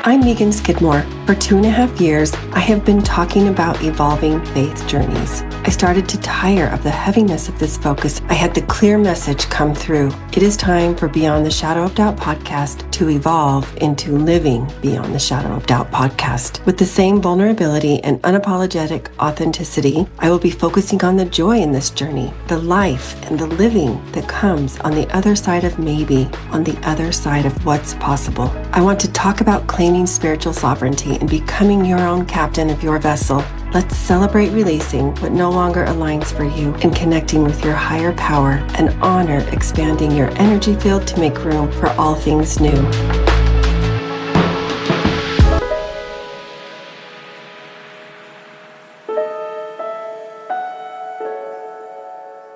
I'm Megan Skidmore. For 2.5 years, I have been talking about evolving faith journeys. I started to tire of the heaviness of this focus. I had the clear message come through. It is time for Beyond the Shadow of Doubt podcast to evolve into Living Beyond the Shadow of Doubt podcast. With the same vulnerability and unapologetic authenticity, I will be focusing on the joy in this journey, the life and the living that comes on the other side of maybe, on the other side of what's possible. I want to talk about claiming spiritual sovereignty and becoming your own captain of your vessel. Let's celebrate releasing what no longer aligns for you and connecting with your higher power and honor expanding your energy field to make room for all things new.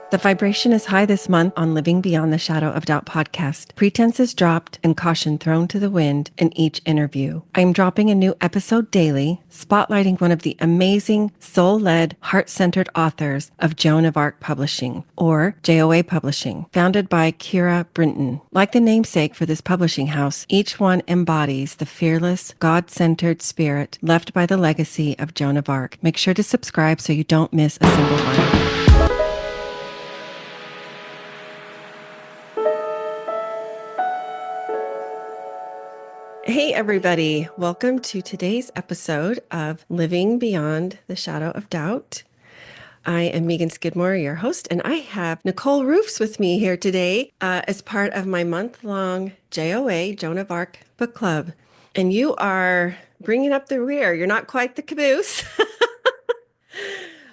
The vibration is high this month on Living Beyond the Shadow of Doubt podcast. Pretense is dropped and caution thrown to the wind in each interview. I am dropping a new episode daily, spotlighting one of the amazing, soul-led, heart-centered authors of Joan of Arc Publishing, or JOA Publishing, founded by Kira Brinton. Like the namesake for this publishing house, each one embodies the fearless, God-centered spirit left by the legacy of Joan of Arc. Make sure to subscribe so you don't miss a single one. Hey, everybody. Welcome to today's episode of Living Beyond the Shadow of Doubt. I am Megan Skidmore, your host, and I have Nicole Roufs with me here today as part of my month-long JOA, Joan of Arc book club. And you are bringing up the rear. You're not quite the caboose.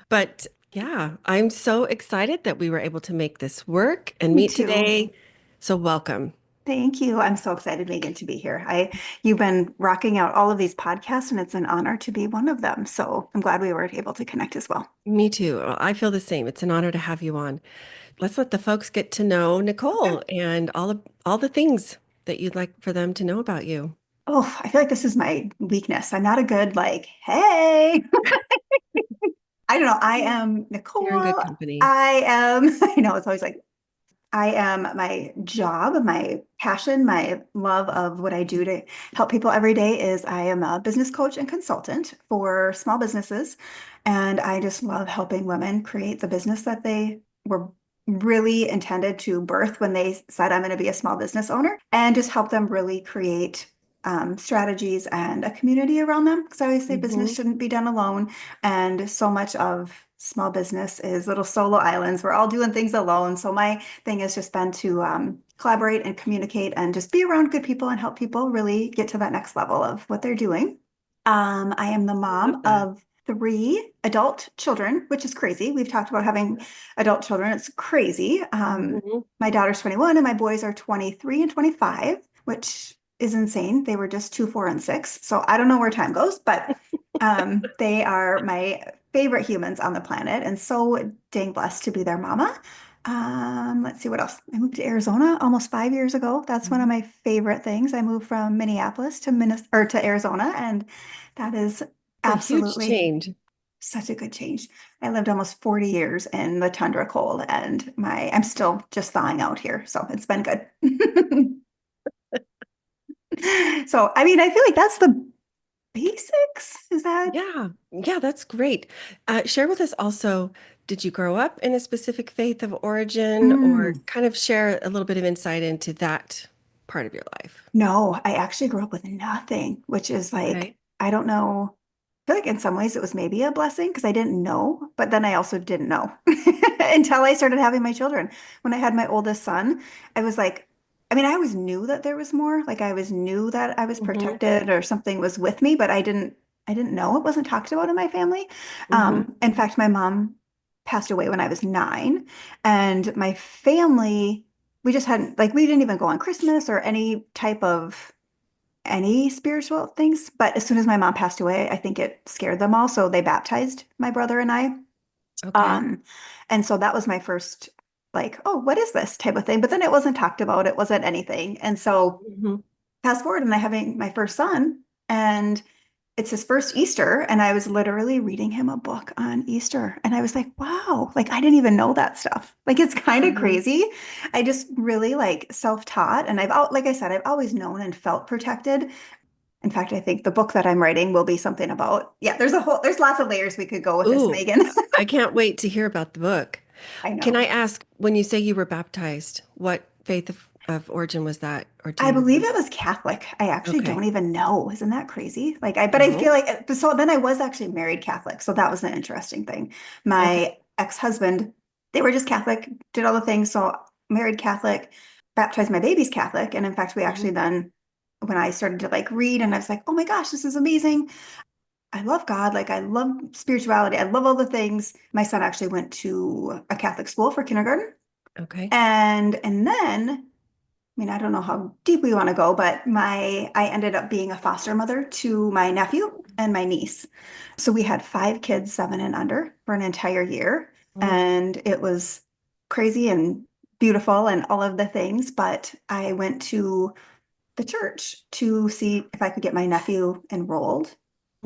But yeah, I'm so excited that we were able to make this work and meet today. So welcome. Thank you. I'm so excited, Megan, to be here. You've been rocking out all of these podcasts, and it's an honor to be one of them. So I'm glad we were able to connect as well. Me too. I feel the same. It's an honor to have you on. Let's let the folks get to know Nicole and all the things that you'd like for them to know about you. Oh, I feel like this is my weakness. I'm not a good hey. I don't know. I am Nicole. You're in good company. I know it's always like, I am my job, my passion, my love of what I do to help people every day is I am a business coach and consultant for small businesses. And I just love helping women create the business that they were really intended to birth when they said, I'm going to be a small business owner, and just help them really create strategies and a community around them. Because I always say business shouldn't be done alone. And so much of small business is little solo islands. We're all doing things alone. So my thing has just been to collaborate and communicate and just be around good people and help people really get to that next level of what they're doing. I am the mom of 3 adult children, which is crazy. We've talked about having adult children. It's crazy. My daughter's 21 and my boys are 23 and 25, which is insane. They were just 2, 4, and 6. So I don't know where time goes, but they are my favorite humans on the planet and so dang blessed to be their mama. Let's see what else. I moved to Arizona almost 5 years ago. That's one of my favorite things. I moved from Minneapolis to Arizona, and that is absolutely a huge change. Such a good change. I lived almost 40 years in the tundra cold, and I'm still just thawing out here, so it's been good. So, I mean, I feel like that's the basics. Is that? Yeah, that's great. Share with us also, did you grow up in a specific faith of origin or kind of share a little bit of insight into that part of your life? No, I actually grew up with nothing, which is like, I don't know. I feel like in some ways it was maybe a blessing because I didn't know, but then I also didn't know until I started having my children. When I had my oldest son, I was like, I mean, I always knew that there was more. Like I always knew that I was protected or something was with me, but I didn't know. It wasn't talked about in my family. In fact, my mom passed away when I was 9, and my family, we just hadn't, like, we didn't even go on Christmas or any type of any spiritual things. But as soon as my mom passed away, I think it scared them all. So they baptized my brother and I. And so that was my first, like, oh, what is this type of thing? But then it wasn't talked about. It wasn't anything. And so fast forward and I having my first son, and it's his first Easter, and I was literally reading him a book on Easter, and I was like, wow, like I didn't even know that stuff. Like it's kind of crazy. I just really like self-taught, and like I said, I've always known and felt protected. In fact, I think the book that I'm writing will be something about, yeah, there's lots of layers we could go with this, Ooh, Megan. I can't wait to hear about the book. I Can I know. ask, when you say you were baptized, what faith of origin was that? Or do I you? believe it was Catholic. I actually Okay. don't even know. Isn't that crazy? But I feel Oh, like, so then I was actually married Catholic. So that was the interesting thing. okay. My ex-husband, they were just Catholic, did all the things. So married Catholic, baptized my babies Catholic. And in fact, we actually Mhm. then, when I started to like read and I was like, oh my gosh, this is amazing. I love God. Like I love spirituality. I love all the things. My son actually went to a Catholic school for kindergarten. Okay. And then I mean, I don't know how deep we want to go, but I ended up being a foster mother to my nephew and my niece. So we had 5 kids, 7 and under, for an entire year. Mm, And it was crazy and beautiful and all of the things. But I went to the church to see if I could get my nephew enrolled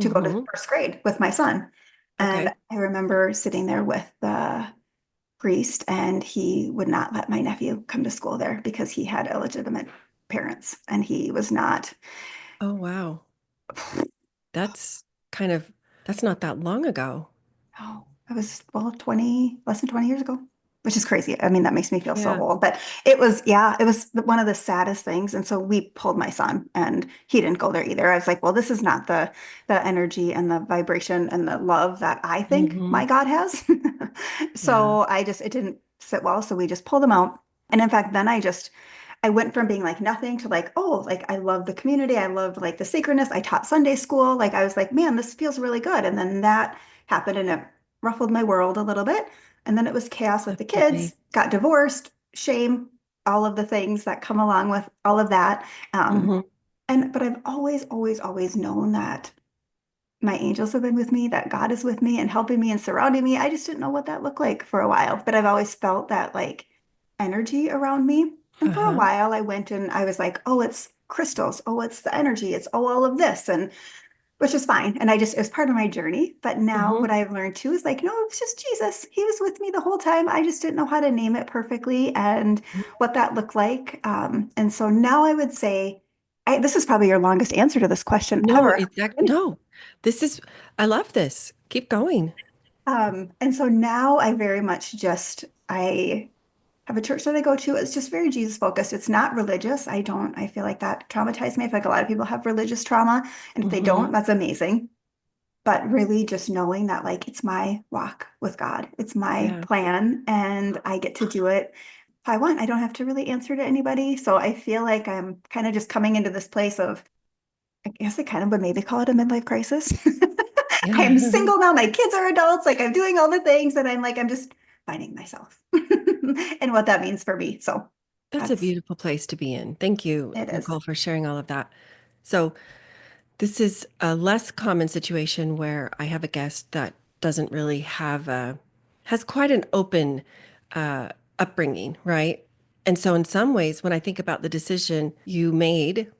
to go to mhm. first grade with my son. And Okay. I remember sitting there with the priest, and he would not let my nephew come to school there because he had illegitimate parents and he was not. Oh, wow. That's kind of, that's not that long ago. Oh, it was, well, 20, less than 20 years ago, which is crazy. I mean, that makes me feel so Yeah. old, but it was, yeah, it was one of the saddest things. And so we pulled my son and he didn't go there either. I was like, well, this is not the energy and the vibration and the love that I think Hmm. my God has. Yeah. So it didn't sit well. So we just pulled him out. And in fact, then I went from being like nothing to like, oh, like I love the community. I loved like the sacredness. I taught Sunday school. Like I was like, man, this feels really good. And then that happened and it ruffled my world a little bit. And then it was chaos with the Definitely. kids, got divorced, shame, all of the things that come along with all of that. Hmm. But I've always, always, always known that my angels have been with me, that God is with me and helping me and surrounding me. I just didn't know what that looked like for a while, but I've always felt that like energy around me. And for a Uh-huh. while, I went and I was like, oh, it's crystals. Oh, it's the energy. It's all of this. And which is fine. And it was part of my journey. But now Hmm. what I've learned too is like, no, it was just Jesus. He was with me the whole time. I just didn't know how to name it perfectly and what that looked like. And so now I would say, this is probably your longest answer to this question No, ever. exactly. No, this is, I love this. Keep going. And so now I very much I have a church that I go to. It's just very Jesus focused. It's not religious. I feel like that traumatized me. I feel like a lot of people have religious trauma. And if they don't, Hmm. that's amazing. But really just knowing that like it's my walk with God. It's my Yeah. plan and I get to do it if I want. I don't have to really answer to anybody. So I feel like I'm kind of just coming into this place of, I guess I kind of would maybe call it a midlife crisis. I am Yeah. single now. My kids are adults. Like I'm doing all the things and I'm just finding myself and what that means for me. So That's a that's, beautiful place to be in. Thank you, it is. Nicole, for sharing all of that. So, this is a less common situation where I have a guest that doesn't really has quite an open uh, upbringing, right? And so, in some ways, when I think about the decision you made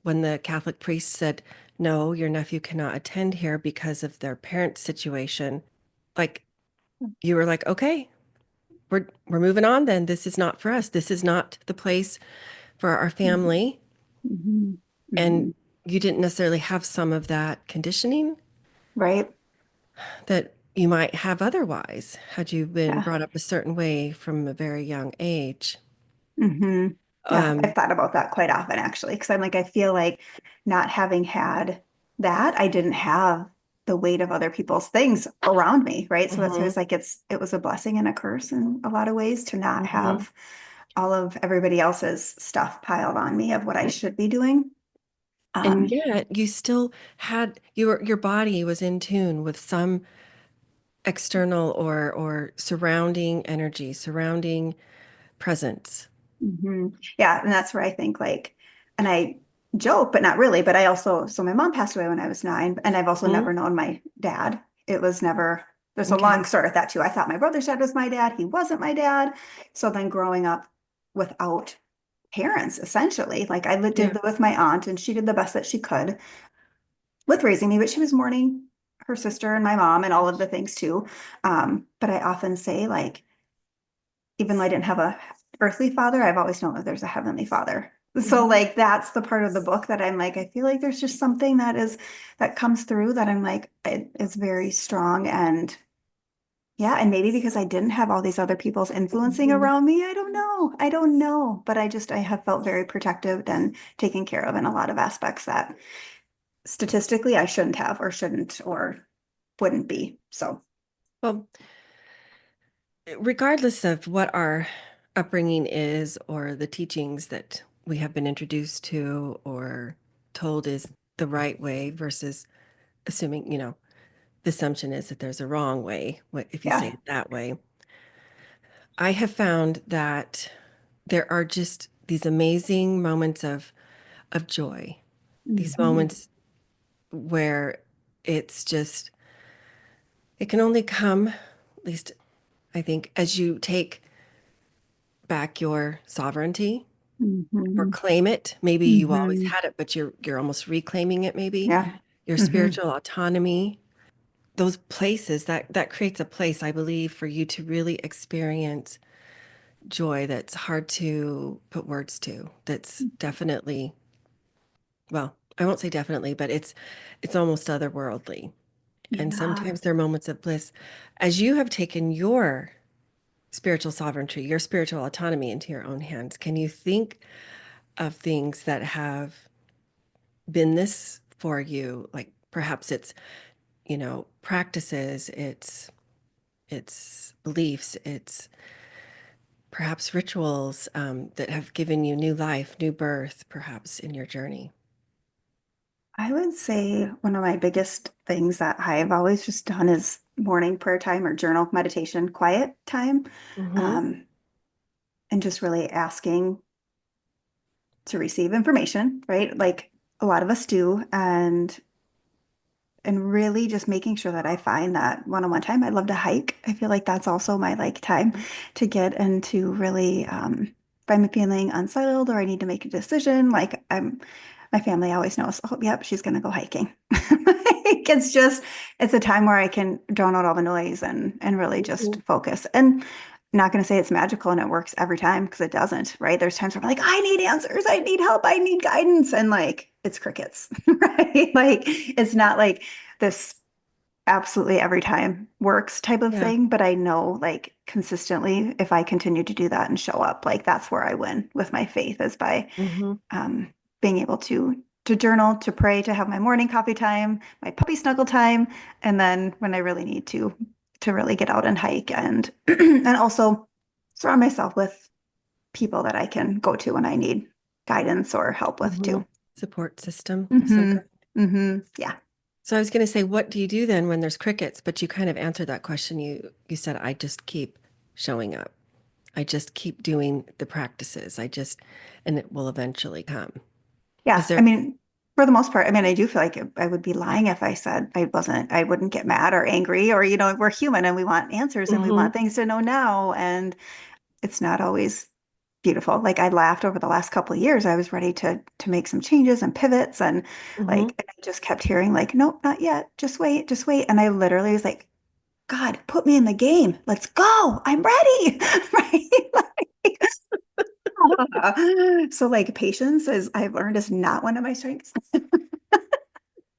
when the Catholic priest said, no, your nephew cannot attend here because of their parents' situation, like you were like, okay, we're moving on then. This is not for us. This is not the place for our family. Mhm. And Mhm. you didn't necessarily have some of that conditioning Right. that you might have otherwise had you been Yeah. brought up a certain way from a very young age. Hmm. Yeah, I've Um, thought about that quite often actually, because I'm like, I feel like not having had that, I didn't have the weight of other people's things around me, right? So that's why mhm, it's like it was a blessing and a curse in a lot of ways to not mhm. have all of everybody else's stuff piled on me of what I should be doing. And Um, yet you still had your body was in tune with some external or surrounding energy, surrounding presence. Yeah, and that's where I think like, and I joke, but not really. But I also, so my mom passed away when I was 9, and I've also Mhm. never known my dad. It was never, there's a Okay. long story with that too. I thought my brother's dad was my dad. He wasn't my dad. So then growing up without parents, essentially, like did Yeah. live with my aunt, and she did the best that she could with raising me, but she was mourning her sister and my mom and all of the things too. But I often say like, even though I didn't have a earthly father, I've always known that there's a heavenly father. So like that's the part of the book that I'm like, I feel like there's just something that comes through that I'm like, it is very strong. And yeah, and maybe because I didn't have all these other people's influencing Mhm. around me, I don't know. I don't know. But I have felt very protected and taken care of in a lot of aspects that statistically I shouldn't have or shouldn't or wouldn't be. So Well, regardless of what our upbringing is or the teachings that we have been introduced to or told is the right way versus assuming, the assumption is that there's a wrong way, if you say yeah. it that way. I have found that there are just these amazing moments of joy, these Mhm. moments where it's just, it can only come, at least I think, as you take back your sovereignty or Mhm. claim it. Maybe you always Mhm. had it, but you're almost reclaiming it, maybe. Yeah. Your Mhm. spiritual autonomy, those places that creates a place, I believe, for you to really experience joy that's hard to put words to. That's definitely, well, I won't say definitely, but it's almost otherworldly. And Yeah. sometimes there are moments of bliss. As you have taken your spiritual sovereignty, your spiritual autonomy into your own hands, can you think of things that have been this for you? Like perhaps it's, practices, it's beliefs, it's perhaps rituals that have given you new life, new birth, perhaps in your journey. I would say one of my biggest things that I've always just done is morning prayer time or journal meditation, quiet time, Mm-hmm. um, and just really asking to receive information, right? Like a lot of us do, and really just making sure that I find that one-on-one time. I love to hike. I feel like that's also my like time to get into really if I'm feeling unsettled or I need to make a decision, like my family always knows, oh, yep, she's gonna go hiking. Like, it's a time where I can drown out all the noise and really just Mhm. focus. And I'm not gonna say it's magical and it works every time because it doesn't, right? There's times where I'm like, I need answers, I need help, I need guidance, and like it's crickets, right? Like it's not like this absolutely every time works type of Yeah. thing, but I know like consistently if I continue to do that and show up, like that's where I win with my faith is by Mm-hmm. being able to journal, to pray, to have my morning coffee time, my puppy snuggle time, and then when I really need to really get out and hike and and also surround myself with people that I can go to when I need guidance or help with Mm-hmm. too. Support system of some Hmm. kind. Yeah. So I was going to say, what do you do then when there's crickets? But you kind of answered that question. You said, I just keep showing up. I just keep doing the practices. And it will eventually come. Is Yeah. I there? mean, for the most part, I mean, I do feel like I would be lying if I said I wouldn't get mad or angry or, we're human and we want answers and we Mm-hmm. want things to know now. And it's not always beautiful. Like I laughed over the last couple of years. I was ready to make some changes and pivots and Mm-hmm. like I just kept hearing like, nope, not yet. Just wait, just wait. And I literally was like, God, put me in the game. Let's go. I'm ready. Right? Like, so like patience is I've learned is not one of my strengths.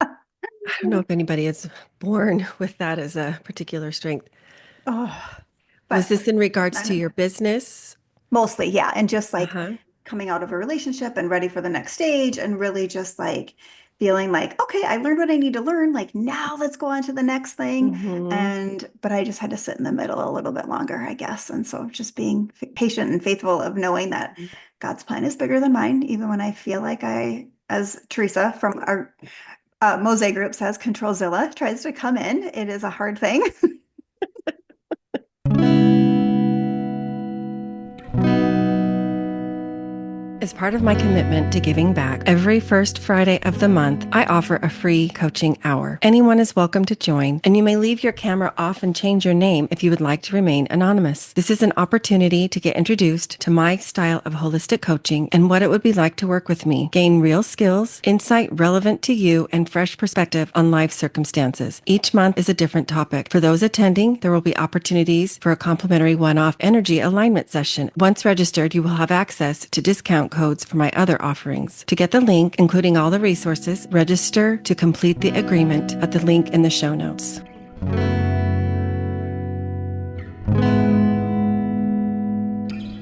I don't know if anybody is born with that as a particular strength. Oh, Was but this in regards I to know. your business? Mostly, yeah. And just like Uh-huh. coming out of a relationship and ready for the next stage and really just like feeling like, okay, I learned what I need to learn. Like now let's go on to the next thing. Mm-hmm. But I just had to sit in the middle a little bit longer, I guess. And so just being patient and faithful of knowing that God's plan is bigger than mine, even when I feel like as Teresa from our Mosaic group says, Controlzilla tries to come in. It is a hard thing. As part of my commitment to giving back, every first Friday of the month, I offer a free coaching hour. Anyone is welcome to join, and you may leave your camera off and change your name if you would like to remain anonymous. This is an opportunity to get introduced to my style of holistic coaching and what it would be like to work with me, gain real skills, insight relevant to you, and fresh perspective on life circumstances. Each month is a different topic. For those attending, there will be opportunities for a complimentary one-off energy alignment session. Once registered, you will have access to discount discount codes for my other offerings. To get the link, including all the resources, register to complete the agreement at the link in the show notes.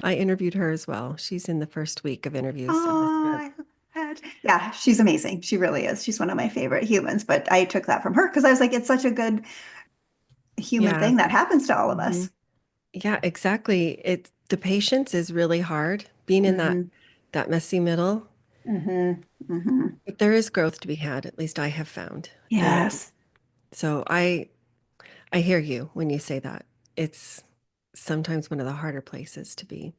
I interviewed her as well. She's in the first week of interviews of this month. Oh, yeah, she's amazing. She really is. She's one of my favorite humans, but I took that from her because I was like, it's such a good human Yeah. thing that happens to all of hmm us. Yeah, exactly. The patience is really hard being in Hmm. that messy middle. Hmm. Hmm. But there is growth to be had, at least I have found. And Yes. so I hear you when you say that. It's sometimes one of the harder places to be.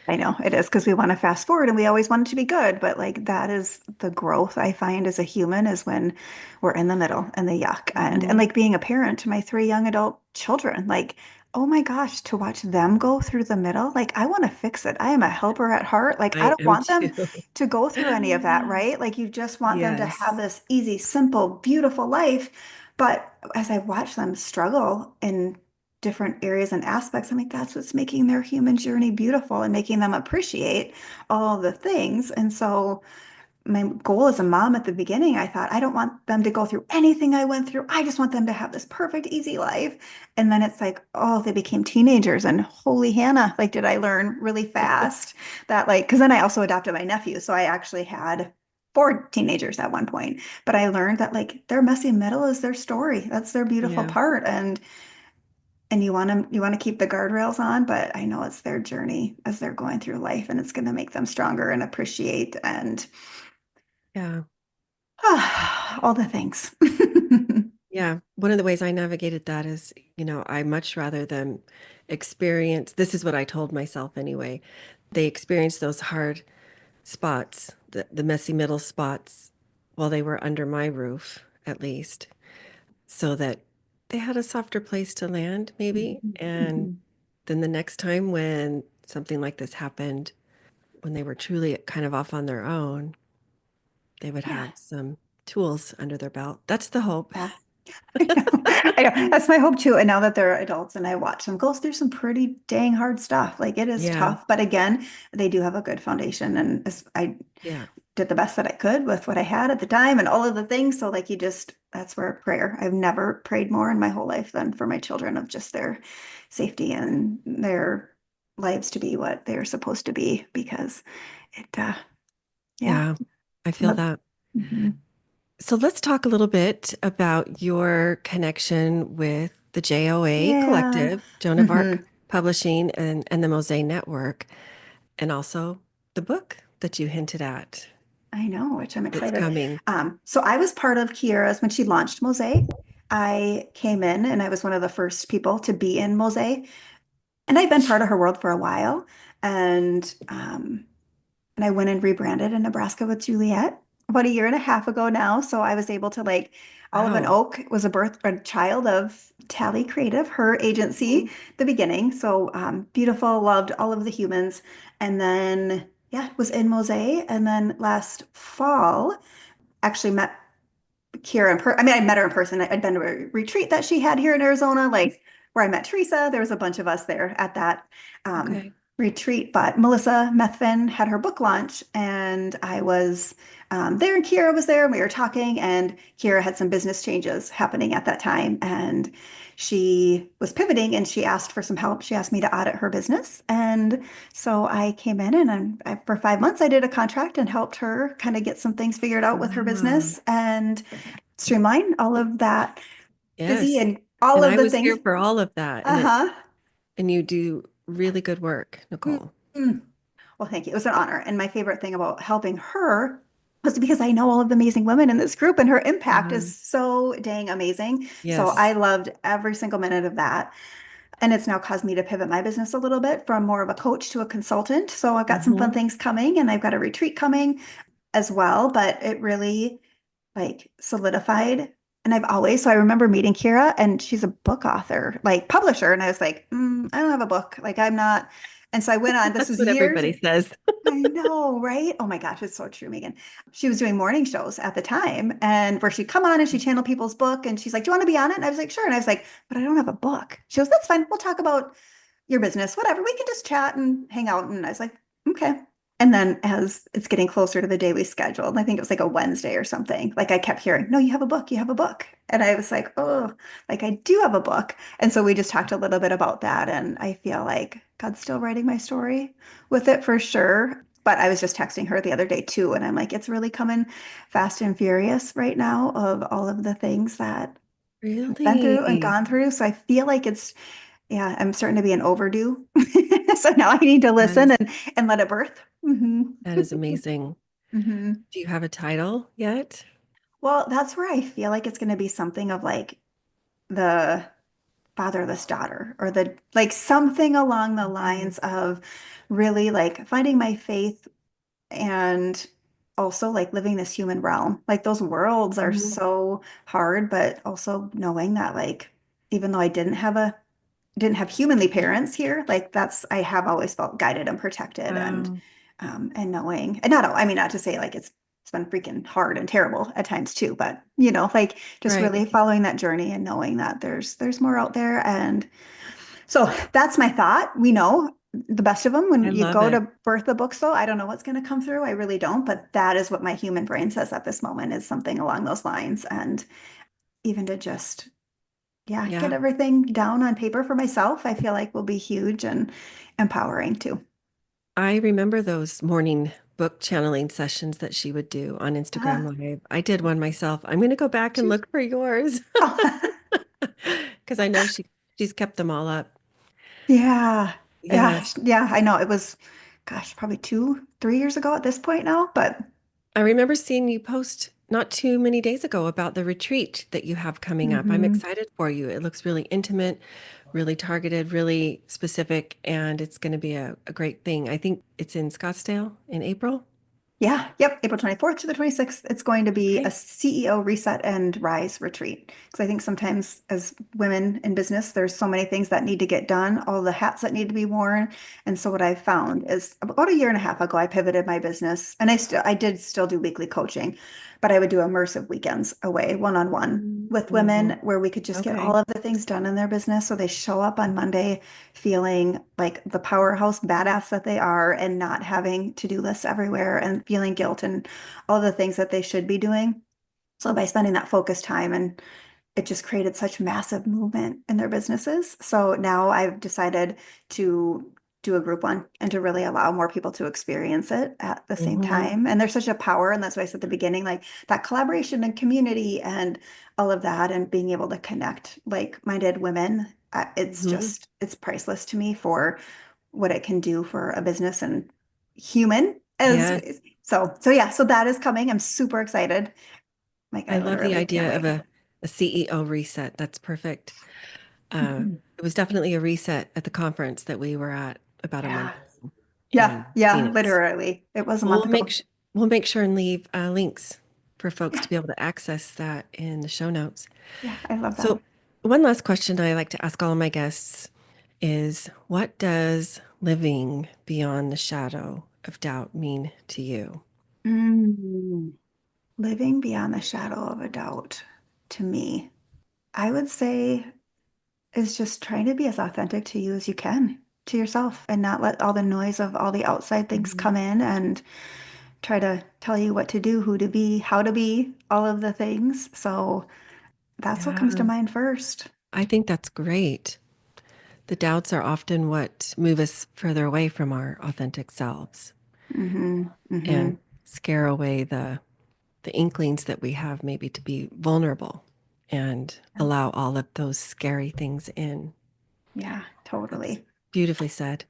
I know it is because we want to fast forward and we always want it to be good, but like that is the growth I find as a human is when we're in the middle and the yuck and Mhm. like being a parent to my three young adult children, like oh my gosh, to watch them go through the middle, like I want to fix it. I am a helper at heart. Like I I don't am want them too. to go through any of that, right? Like you just want them to have Yes. this easy, simple, beautiful life. But as I watch them struggle in different areas and aspects. I'm like, that's what's making their human journey beautiful and making them appreciate all the things. And so, my goal as a mom at the beginning, I thought, I don't want them to go through anything I went through. I just want them to have this perfect, easy life. And then it's like, oh, they became teenagers, and holy Hannah, like, did I learn really fast that, like, because then I also adopted my nephew. So, I actually had four teenagers at one point, but I learned that, like, their messy middle is their story. That's their beautiful Yeah. part. And you want to keep the guardrails on, but I know it's their journey as they're going through life, and it's going to make them stronger and appreciate and Yeah. all the things. Yeah. One of the ways I navigated that is, I much rather them experience, this is what I told myself anyway. They experience those hard spots, the messy middle spots while they were under my roof, at least, so that they had a softer place to land, maybe. And Mhm. then the next time when something like this happened, when they were truly kind of off on their own, they would Yeah, have some tools under their belt. That's the hope. yeah. I know. I know. That's my hope too. And now that they're adults and I watch them go through some pretty dang hard stuff, like it is Yeah. tough. But again, they do have a good foundation. And I Yeah. did the best that I could with what I had at the time and all of the things. So like that's where prayer. I've never prayed more in my whole life than for my children of just their safety and their lives to be what they're supposed to be because it yeah. Yeah. I feel But, that. mhm. So let's talk a little bit about your connection with the JOA Yeah. Collective, Joan of Arc Hmm. Publishing, and the Mosaic Network, and also the book that you hinted at I know, which I'm that's excited. coming. So I was part of Kiera's when she launched Mosaic. I came in and I was one of the first people to be in Mosaic. And I'd been part of her world for a while. And and I went and rebranded in Nebraska with Juliet about a year and a half ago now. So I was able to like Olive and Wow. Oak was a child of Tally Creative, her agency, Mhm. the beginning. So beautiful, loved all of the humans. And then yeah, was in Mosaic. And then last fall, actually met Kira I mean, I met her in person. I'd been to a retreat that she had here in Arizona, like where I met Teresa. There was a bunch of us there at that Okay. retreat. But Melissa Methvin had her book launch, and I was there, and Kira was there, and we were talking. And Kira had some business changes happening at that time, and she was pivoting, and she asked for some help. She asked me to audit her business, and so I came in, and for 5 months, I did a contract and helped her kind of get some things figured out with her Wow. business and streamline all of that busy Yes. and all And of I the was things. here for all of that. Uh-huh. And you do really good work, Nicole. Mm-hmm. Well, thank you. It was an honor. And my favorite thing about helping her was because I know all of the amazing women in this group and her impact is Mhm. so dang amazing. So I Yes. loved every single minute of that. And it's now caused me to pivot my business a little bit from more of a coach to a consultant. So I've got some fun hmm things coming and I've got a retreat coming as well. But it really like solidified. And so I remember meeting Kira and she's a book author, like publisher. And I was like, I don't have a book. Like I'm not. And so I went on, this That's was what years. everybody says. I know, right? Oh my gosh, it's so true, Megan. She was doing morning shows at the time and where she'd come on and she'd channel people's book and she's like, do you want to be on it? And I was like, sure. And I was like, but I don't have a book. She goes, that's fine. We'll talk about your business, whatever. We can just chat and hang out. And I was like, okay. And then as it's getting closer to the day we scheduled, I think it was like a Wednesday or something, like I kept hearing, no, you have a book, you have a book. And I was like, oh, like I do have a book. And so we just talked a little bit about that. And I feel like God's still writing my story with it for sure. But I was just texting her the other day too. And I'm like, it's really coming fast and furious right now of all of the things that I've been through and Really? gone through. So I feel like it's, yeah, I'm starting to be an overdue. So now I need to That listen is and let it birth. that is amazing. Hmm. Do you have a title yet? Well, that's where I feel like it's going to be something of like the fatherless daughter or the like something along the Mhm. lines of really like finding my faith and also like living this human realm. Like those worlds are Mhm. so hard, but also knowing that like even though I didn't have humanly parents here. Like that's I have always felt guided and protected Wow. and knowing and not I mean not to say like it's been freaking hard and terrible at times too, but you know, like just Right. really following that journey and knowing that there's more out there. And so that's my thought. We know the best of them I when you love go it. to birth the books though. I don't know what's going to come through. I really don't, but that is what my human brain says at this moment is something along those lines. And even to just yeah, get Yeah. everything down on paper for myself, I feel like will be huge and empowering too. I remember those morning book channeling sessions that she would do on Uh, Instagram Live. I did one myself. I'm going to go back and shoot. look for yours Oh, because I know she's kept them all up. yeah. Yeah. Yes. Yeah. I know it was, gosh, probably 3 years ago at this point now, but I remember seeing you post not too many days ago about the retreat that you have coming up. I'm mhm. excited for you. It looks really intimate, really targeted, really specific, and it's going to be a great thing. I think it's in Scottsdale in April. Yeah, yep. April 24th to the 26th. It's going to be a Okay. CEO reset and rise retreat. Because I think sometimes as women in business, there's so many things that need to get done, all the hats that need to be worn. And so what I've found is about a year and a half ago, I pivoted my business and I did still do weekly coaching, but I would do immersive weekends away, one-on-one with women Mhm. where we could just get all Okay. of the things done in their business. So they show up on Monday feeling like the powerhouse badass that they are and not having to-do lists everywhere and feeling guilt and all the things that they should be doing. So by spending that focused time and it just created such massive movement in their businesses. So now I've decided to do a group one and to really allow more people to experience it at the same Mhm. time. And there's such a power, and that's why I said at the beginning, like that collaboration and community and all of that, and being able to connect like-minded women. It's Mhm. just, it's priceless to me for what it can do for a business and human as Yes. so yeah, so that is coming. I'm super excited. Like I I love the literally can't idea of wait. a CEO reset. That's perfect. Mhm. It was definitely a reset at the conference that we were at about a month Yeah. ago Yeah, in yeah, Phoenix. literally. It was a We'll month make ago. sh we'll make sure and leave links for folks Yeah, to be able to access that in the show notes. yeah, I love that. So, one last question I like to ask all of my guests is what does living beyond the shadow of doubt mean to you? Mm. Living beyond the shadow of a doubt to me, I would say is just trying to be as authentic to you as you can, to yourself, and not let all the noise of all the outside things Mhm. come in and try to tell you what to do, who to be, how to be, all of the things. So that's what comes to Yeah, mind first. I think that's great. The doubts are often what move us further away from our authentic selves Hmm. and Hmm. scare away the inklings that we have maybe to be vulnerable and allow all of those scary things in. Yeah, That's totally. beautifully said.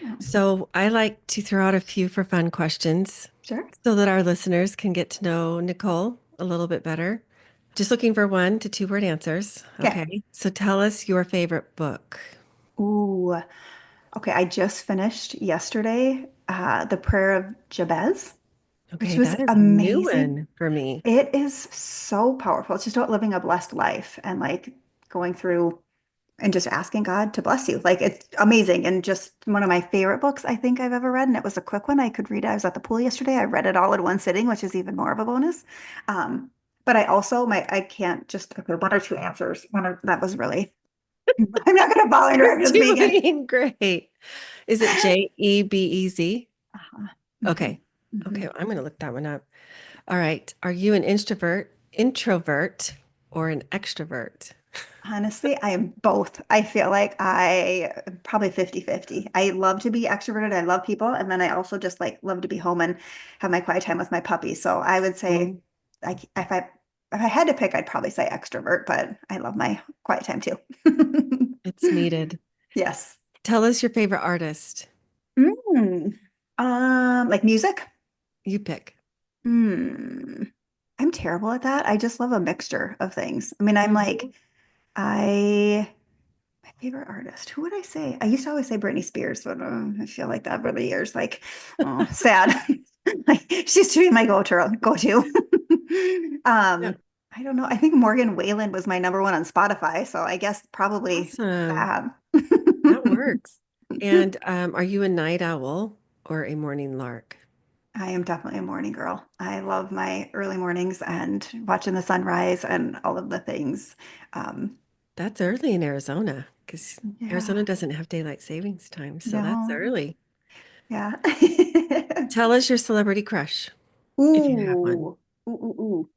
Yeah. So I like to throw out a few for fun questions Sure. so that our listeners can get to know Nicole a little bit better. Just looking for 1 to 2 word answers. Okay. Okay. So tell us your favorite book. Ooh. Okay, I just finished yesterday the Prayer of Jabez, which Okay, was that is a new amazing. one for me. It is so powerful. It's just about living a blessed life and like going through and just asking God to bless you. Like it's amazing and just one of my favorite books I think I've ever read. And it was a quick one. I could read it. I was at the pool yesterday. I read it all in one sitting, which is even more of a bonus. Um, but I also I can't just okay, 1 or 2 answers. That was really I'm not gonna follow You're directions, Megan. doing great. Is it Jebez? Uh-huh. Okay. Mhm. Okay. I'm going to look that one up. All right. Are you an introvert, or an extrovert? Honestly, I am both. I feel like I probably 50-50. I love to be extroverted. I love people. And then I also just like love to be home and have my quiet time with my puppy. So I would say Mm, if I had to pick, I'd probably say extrovert, but I love my quiet time too. it's needed. Yes. Tell us your favorite artist. Mm. Like music? You pick. Hmm. I'm terrible at that. I just love a mixture of things. I mean, I'm like, Mhm. I my favorite artist. Who would I say? I used to always say Britney Spears, but I feel like that over the years, like, oh, sad. Like she used to be my go-to. Yeah. I don't know. I think Morgan Wallen was my number one on Spotify, so I guess probably Awesome. that. That works. And are you a night owl or a morning lark? I am definitely a morning girl. I love my early mornings and watching the sunrise and all of the things. Um, That's early in Arizona because Arizona yeah, doesn't have daylight savings time. So that's no, early. yeah. Tell us your celebrity crush if you have one. Ooh, ooh, ooh, ooh.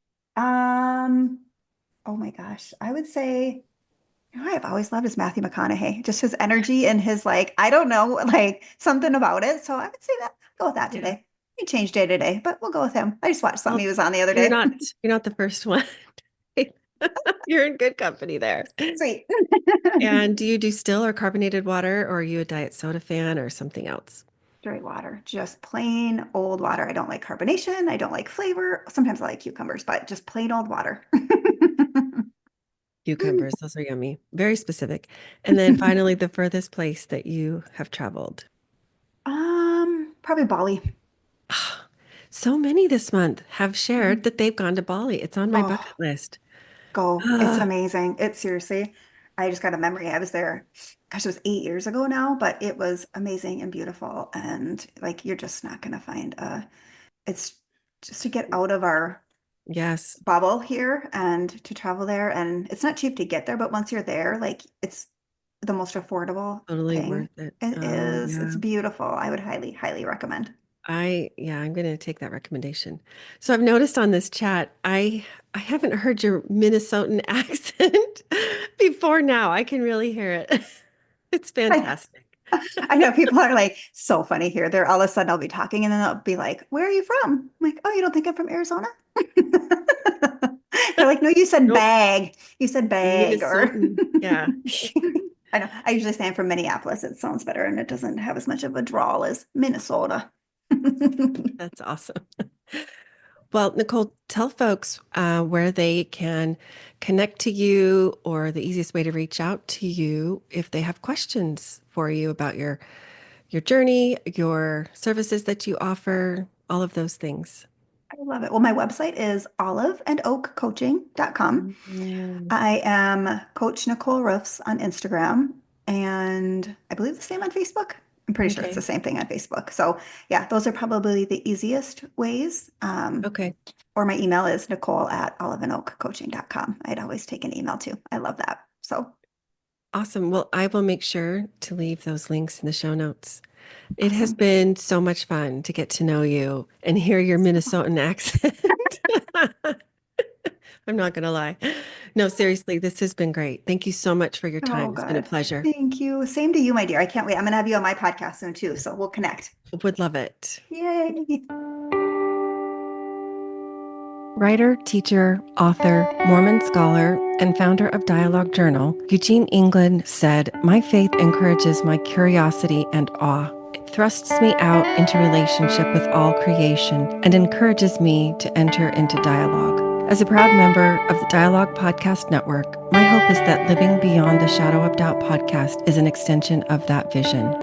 Oh my gosh. I would say, I've always loved is Matthew McConaughey. Just his energy and his like, I don't know, like something about it. So I would say that go with that Yeah. today. He changed day to day, but we'll go with him. I just watched something Well, he was on the other you're day. not you're not the first one. You're in good company there. Sweet. And do you do still or carbonated water, or are you a diet soda fan or something else? Straight water, just plain old water. I don't like carbonation. I don't like flavor. Sometimes I like cucumbers, but just plain old water. Cucumbers, those are yummy. Very specific. And then finally, the furthest place that you have traveled. Probably Bali. So many this month have shared Mhm. that they've gone to Bali. It's on my bucket Oh, list. go. It's Ah, amazing. It's seriously, I just got a memory. I was there, gosh, it was 8 years ago now, but it was amazing and beautiful. And like, you're just not going to find it's just to get out of our yes, bubble here and to travel there. And it's not cheap to get there, but once you're there, like, it's the most affordable totally worth thing. it. It Oh, is. It's yeah. beautiful. I would highly, highly recommend. Yeah, I'm going to take that recommendation. So I've noticed on this chat, I haven't heard your Minnesotan accent before now. I can really hear it. It's I, fantastic. I know people are like so funny here. They're all of a sudden I'll be talking and then they'll be like, "Where are you from?" I'm like, "Oh, you don't think I'm from Arizona?" They're like, "No, you said Nope, bag. You said bag." Or Minnesotan. Yeah, I know. I usually say I'm from Minneapolis. It sounds better and it doesn't have as much of a drawl as Minnesota. that's awesome. Well, Nicole, tell folks where they can connect to you or the easiest way to reach out to you if they have questions for you about your journey, your services that you offer, all of those things. I love it. Well, my website is oliveandoakcoaching.com. Mm, I am Coach Nicole Roufs on Instagram, and I believe the same on Facebook. I'm pretty sure it's the okay. same thing on Facebook. So, yeah, those are probably the easiest ways. Okay. Or my email is nicole@oliveandoakcoaching.com. I'd always take an email too. I love that. So Awesome. Well, I will make sure to leave those links in the show notes. It has awesome. been so much fun to get to know you and hear your Minnesotan accent. I'm not going to lie. No, seriously, this has been great. Thank you so much for your Oh, time. It's been a good. pleasure. Thank you. Same to you, my dear. I can't wait. I'm going to have you on my podcast soon too. So we'll connect. Would love it. Yay. Writer, teacher, author, Mormon scholar, and founder of Dialogue Journal, Eugene England said, "My faith encourages my curiosity and awe. It thrusts me out into relationship with all creation and encourages me to enter into dialogue." As a proud member of the Dialogue Podcast Network, my hope is that Living Beyond the Shadow of Doubt podcast is an extension of that vision.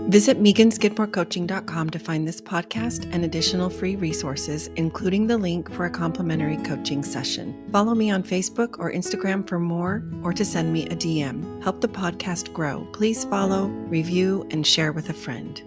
Visit meganskidmorecoaching.com to find this podcast and additional free resources, including the link for a complimentary coaching session. Follow me on Facebook or Instagram for more or to send me a DM. Help the podcast grow. Please follow, review, and share with a friend.